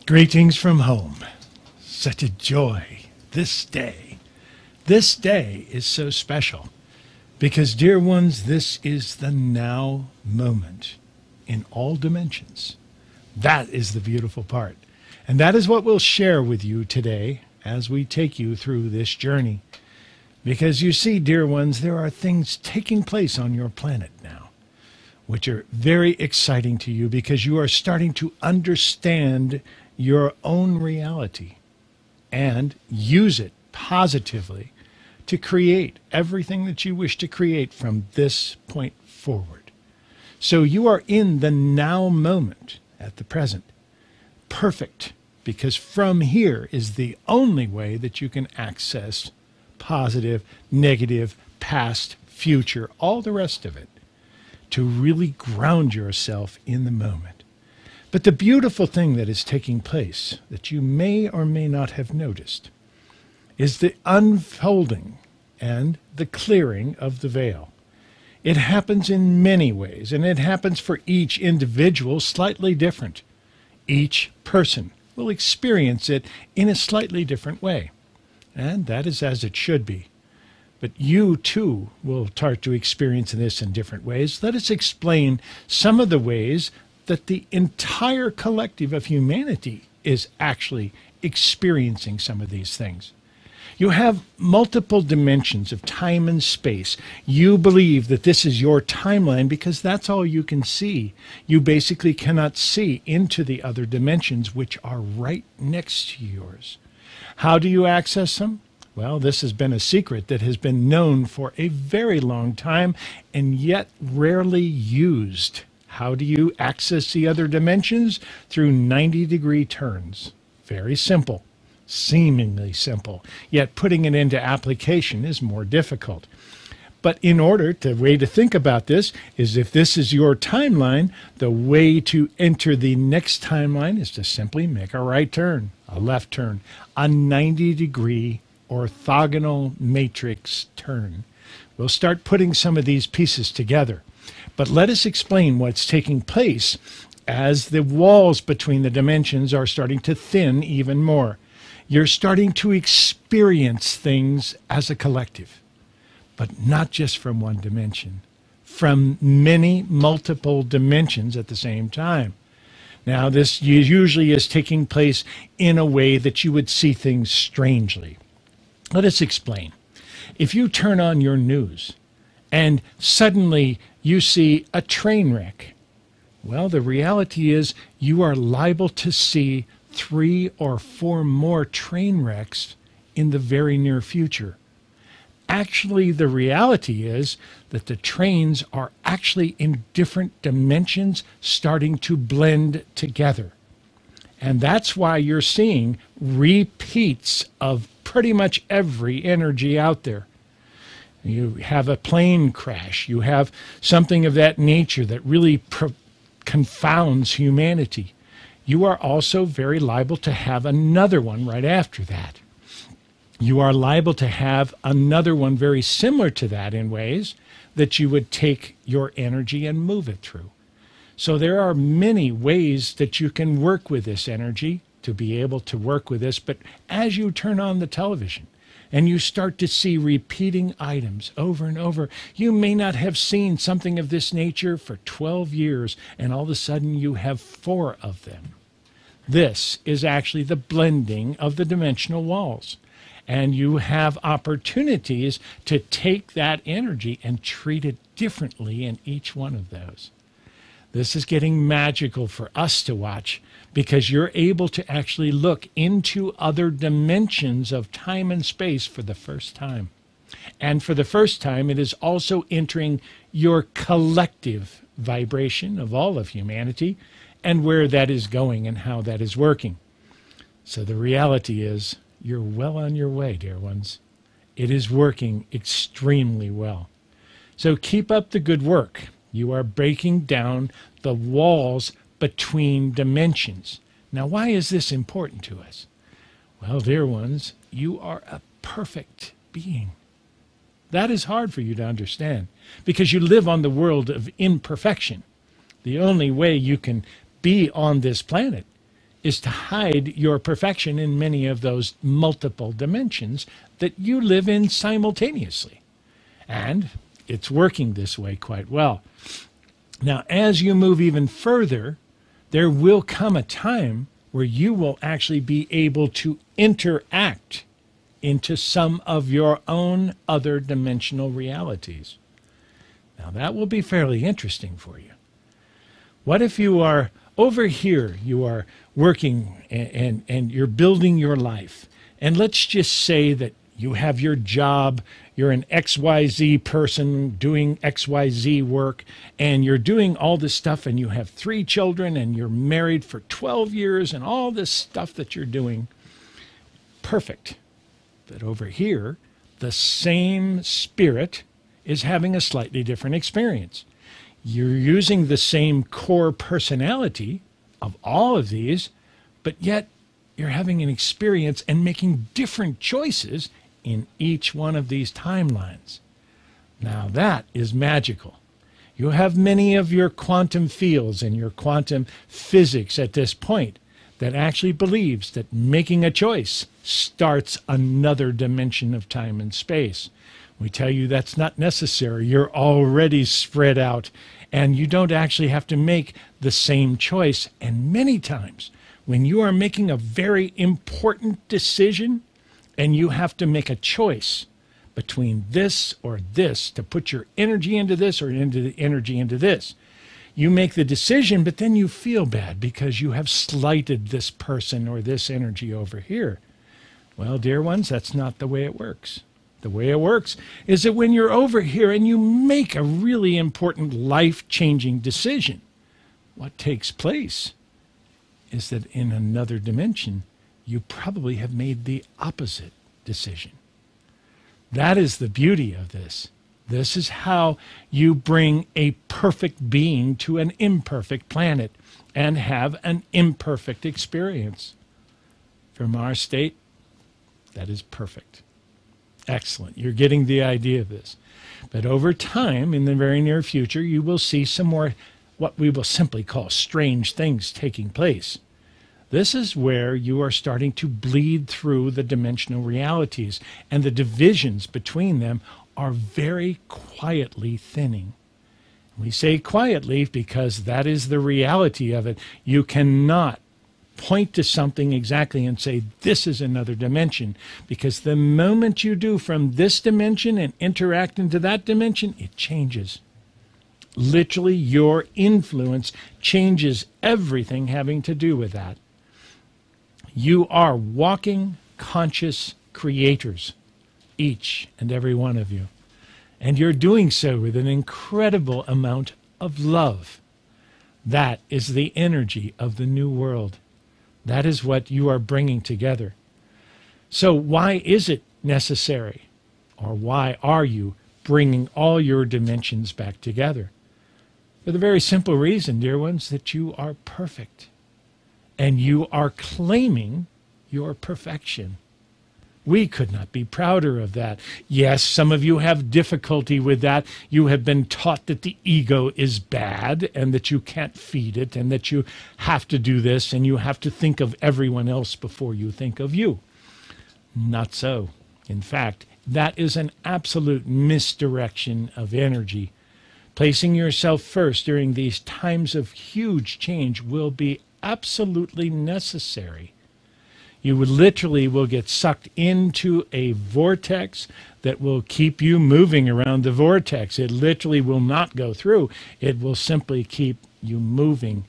Greetings from home. Such a joy this day. This day is so special because, dear ones, this is the now moment in all dimensions. That is the beautiful part. And that is what we'll share with you today as we take you through this journey. Because you see, dear ones, there are things taking place on your planet now, which are very exciting to you because you are starting to understand your own reality and use it positively to create everything that you wish to create from this point forward. So you are in the now moment at the present. Perfect, because from here is the only way that you can access positive, negative, past, future, all the rest of it, to really ground yourself in the moment. But the beautiful thing that is taking place that you may or may not have noticed is the unfolding and the clearing of the veil. It happens in many ways, and it happens for each individual slightly different. Each person will experience it in a slightly different way, and that is as it should be. But you, too, will start to experience this in different ways. Let us explain some of the ways that the entire collective of humanity is actually experiencing some of these things. You have multiple dimensions of time and space. You believe that this is your timeline because that's all you can see. You basically cannot see into the other dimensions, which are right next to yours. How do you access them? Well, this has been a secret that has been known for a very long time and yet rarely used. How do you access the other dimensions? Through 90-degree turns. Very simple, seemingly simple, yet putting it into application is more difficult. But in order, the way to think about this is if this is your timeline, the way to enter the next timeline is to simply make a right turn, a left turn, a 90-degree orthogonal matrix turn. We'll start putting some of these pieces together. But let us explain what's taking place as the walls between the dimensions are starting to thin even more. You're starting to experience things as a collective, but not just from one dimension, from many multiple dimensions at the same time. Now, this usually is taking place in a way that you would see things strangely. Let us explain. If you turn on your news and suddenly you see a train wreck, well, the reality is you are liable to see 3 or 4 more train wrecks in the very near future. Actually, the reality is that the trains are actually in different dimensions starting to blend together. And that's why you're seeing repeats of pretty much every energy out there. You have a plane crash. You have something of that nature that really confounds humanity. You are also very liable to have another one right after that. You are liable to have another one very similar to that in ways that you would take your energy and move it through. So there are many ways that you can work with this energy to be able to work with this. But as you turn on the television and you start to see repeating items over and over, you may not have seen something of this nature for 12 years, and all of a sudden you have 4 of them. This is actually the blending of the dimensional walls. And you have opportunities to take that energy and treat it differently in each one of those. This is getting magical for us to watch because you're able to actually look into other dimensions of time and space for the first time. And for the first time, it is also entering your collective vibration of all of humanity and where that is going and how that is working. So the reality is you're well on your way, dear ones. It is working extremely well. So keep up the good work. You are breaking down the walls between dimensions. Now, why is this important to us? Well, dear ones, you are a perfect being. That is hard for you to understand because you live on the world of imperfection. The only way you can be on this planet is to hide your perfection in many of those multiple dimensions that you live in simultaneously. And it's working this way quite well. Now, as you move even further, there will come a time where you will actually be able to interact into some of your own other dimensional realities. Now, that will be fairly interesting for you. What if you are over here, you are working and you're building your life, and let's just say that you have your job, you're an XYZ person doing XYZ work, and you're doing all this stuff, and you have 3 children, and you're married for 12 years, and all this stuff that you're doing. Perfect. But over here, the same spirit is having a slightly different experience. You're using the same core personality of all of these, but yet you're having an experience and making different choices in each one of these timelines. Now that is magical. You have many of your quantum fields and your quantum physics at this point that actually believes that making a choice starts another dimension of time and space. We tell you that's not necessary. You're already spread out, and you don't actually have to make the same choice. And many times, when you are making a very important decision, and you have to make a choice between this or this, to put your energy into this or into the energy into this, you make the decision, but then you feel bad because you have slighted this person or this energy over here. Well, dear ones, that's not the way it works. The way it works is that when you're over here and you make a really important life-changing decision, what takes place is that in another dimension, you probably have made the opposite decision. That is the beauty of this. This is how you bring a perfect being to an imperfect planet and have an imperfect experience. From our state, that is perfect. Excellent. You're getting the idea of this. But over time, in the very near future, you will see some more what we will simply call strange things taking place. This is where you are starting to bleed through the dimensional realities, and the divisions between them are very quietly thinning. We say quietly because that is the reality of it. You cannot point to something exactly and say, this is another dimension, because the moment you do from this dimension and interact into that dimension, it changes. Literally, your influence changes everything having to do with that. You are walking conscious creators, each and every one of you. And you're doing so with an incredible amount of love. That is the energy of the new world. That is what you are bringing together. So why is it necessary, or why are you bringing all your dimensions back together? For the very simple reason, dear ones, that you are perfect. And you are claiming your perfection. We could not be prouder of that. Yes, some of you have difficulty with that. You have been taught that the ego is bad and that you can't feed it and that you have to do this and you have to think of everyone else before you think of you. Not so. In fact, that is an absolute misdirection of energy. Placing yourself first during these times of huge change will be absolutely necessary. You literally will get sucked into a vortex that will keep you moving around the vortex. It literally will not go through. It will simply keep you moving.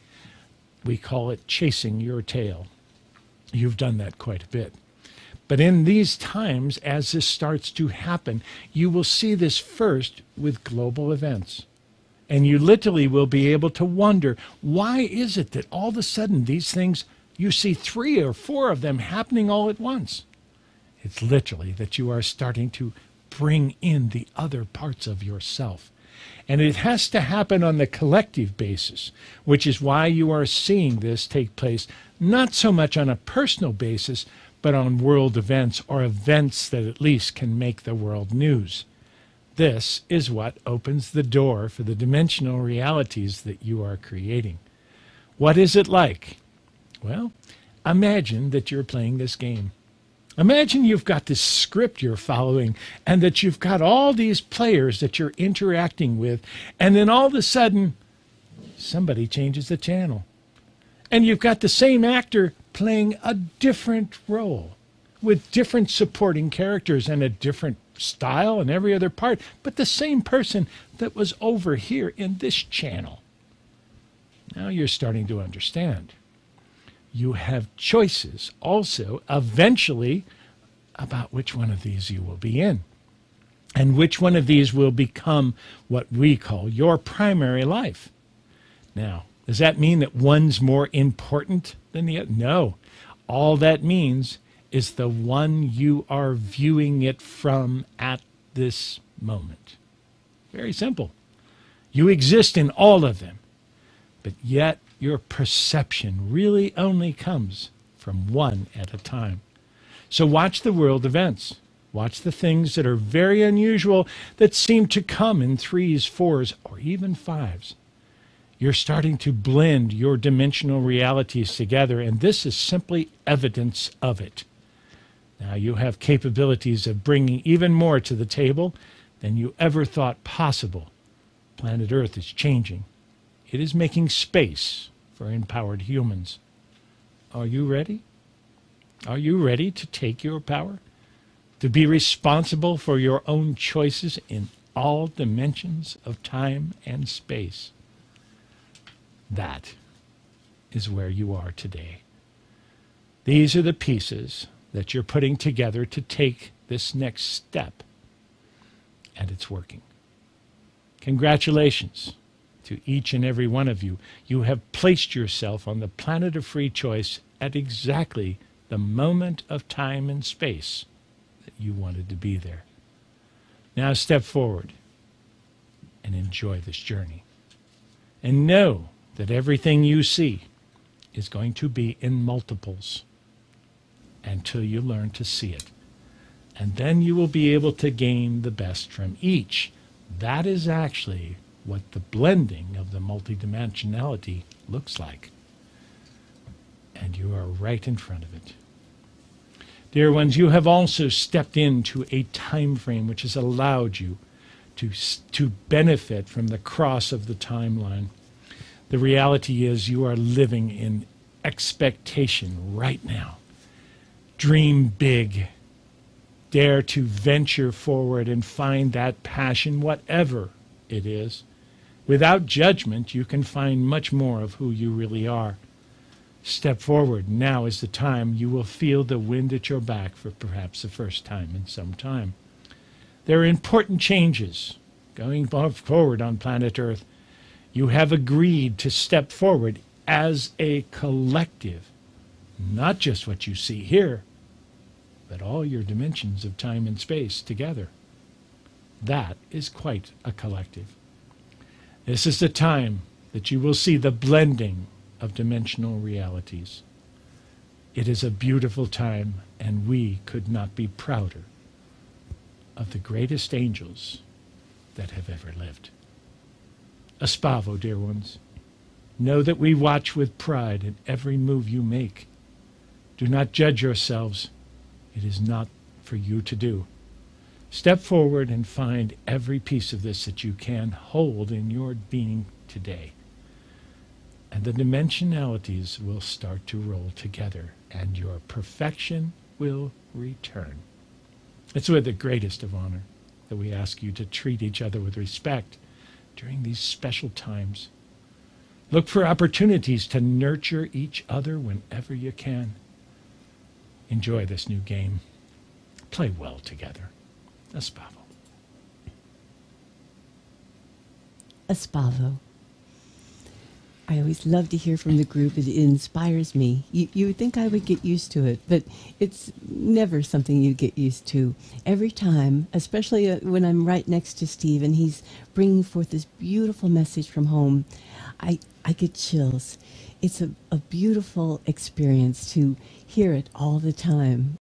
We call it chasing your tail. You've done that quite a bit. But in these times, as this starts to happen, you will see this first with global events. And you literally will be able to wonder, why is it that all of a sudden these things, you see 3 or 4 of them happening all at once? It's literally that you are starting to bring in the other parts of yourself. And it has to happen on the collective basis, which is why you are seeing this take place, not so much on a personal basis, but on world events or events that at least can make the world news. This is what opens the door for the dimensional realities that you are creating. What is it like? Well, Imagine that you're playing this game. Imagine you've got this script you're following and that you've got all these players that you're interacting with, and then all of a sudden, somebody changes the channel. And you've got the same actor playing a different role with different supporting characters and a different style and every other part, but the same person that was over here in this channel. Now you're starting to understand. You have choices also eventually about which one of these you will be in and which one of these will become what we call your primary life. Now, does that mean that one's more important than the other? No. All that means is the one you are viewing it from at this moment. Very simple. You exist in all of them, but yet your perception really only comes from one at a time. So watch the world events. Watch the things that are very unusual that seem to come in threes, fours, or even fives. You're starting to blend your dimensional realities together, and this is simply evidence of it. Now you have capabilities of bringing even more to the table than you ever thought possible. Planet Earth is changing. It is making space for empowered humans. Are you ready? Are you ready to take your power? To be responsible for your own choices in all dimensions of time and space? That is where you are today. These are the pieces that you're putting together to take this next step. And it's working. Congratulations to each and every one of you. You have placed yourself on the planet of free choice at exactly the moment of time and space that you wanted to be there. Now step forward and enjoy this journey. And know that everything you see is going to be in multiples until you learn to see it. And then you will be able to gain the best from each. That is actually what the blending of the multidimensionality looks like. And you are right in front of it. Dear ones, you have also stepped into a time frame which has allowed you to benefit from the cross of the timeline. The reality is you are living in expectation right now. Dream big. Dare to venture forward and find that passion, whatever it is. Without judgment, you can find much more of who you really are. Step forward. Now is the time you will feel the wind at your back for perhaps the first time in some time. There are important changes going forward on planet Earth. You have agreed to step forward as a collective, not just what you see here, but all your dimensions of time and space together. That is quite a collective. This is the time that you will see the blending of dimensional realities. It is a beautiful time, and we could not be prouder of the greatest angels that have ever lived. Aspavo, dear ones. Know that we watch with pride in every move you make. Do not judge yourselves. It is not for you to do. Step forward and find every piece of this that you can hold in your being today. And the dimensionalities will start to roll together, and your perfection will return. It's with the greatest of honor that we ask you to treat each other with respect during these special times. Look for opportunities to nurture each other whenever you can. Enjoy this new game. Play well together. Aspavo. Aspavo. I always love to hear from the group. It inspires me. You would think I would get used to it, but it's never something you get used to. Every time, especially when I'm right next to Steve and he's bringing forth this beautiful message from home, I get chills. It's a beautiful experience to hear it all the time.